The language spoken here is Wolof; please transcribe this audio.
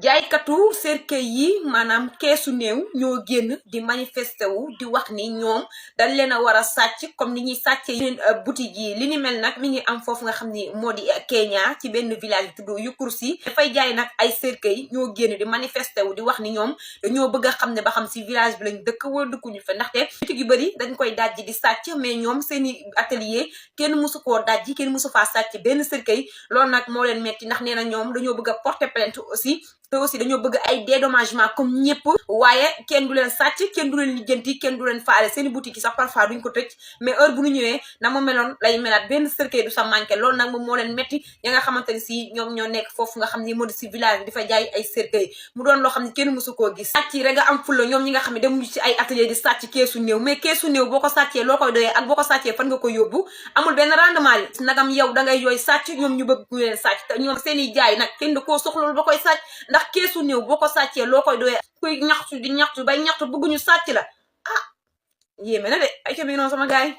jaaykatu cercueil yi maanaam keesu néew ñoo génn di manifester wu di wax ni ñoom dañ leen a war a sàcc comme ni ñuy sàccee yeneen boutique yi li ni mel nag mi ngi am foofu nga xam ni moo di Kenya ci benn village tudd Yukursi dafay jaay nag ay cercueil ñoo génn di manifester wu di wax ni ñoom dañoo bëgg a xam ne ba xam si village bi lañ dëkk wala dëkkuñu fa ndaxte boutique yu bëri dañ koy dajji di sàcc mais ñoom seeni atelier kenn mësu koo dajji kenn mësu faa sàcc benn cercueil loolu nag moo leen metti ndax nee na ñoom dañoo bëgg a porter plainte aussi te aussi dañoo bëgg ay dédommagement comme ñëpp waaye kenn du leen sàcc kenn du leen lijjanti kenn du leen faale seeni boutique yi sax parfois duñ ko tëj mais heure bu ñu ñëwee na ma meloon lay melaat benn cercueil du sa manqué loolu nag moom moo leen metti ya nga xamante ni si ñoom ñoo nekk foofu nga xam ni moo di si village bi dafa jaay ay cercueil mu doon loo xam ne kenn mësu koo gis sàcc yi rek nga am fulla ñoom ñi nga xam ne demuñu ci ay atelier di sàcc keesu néew mais keesu néew boo ko sàccee loo koy doyee ak boo ko sàccee fan nga ko yóbbu amul benn rendement yi nagam yow da ngay yooy sàcc ñoom ñu bëgg ñu leen sàcc te ñoom seeni jaay nag kenn da koo soxloolu ba koy sàcc ndax keesu néew boo ko sàccee loo koy doyee kuy ñaxtu di ñaxtu bay ñaxtu bëgguñu sàcc la ah yéeme na de ay ca mi noonu sama gaay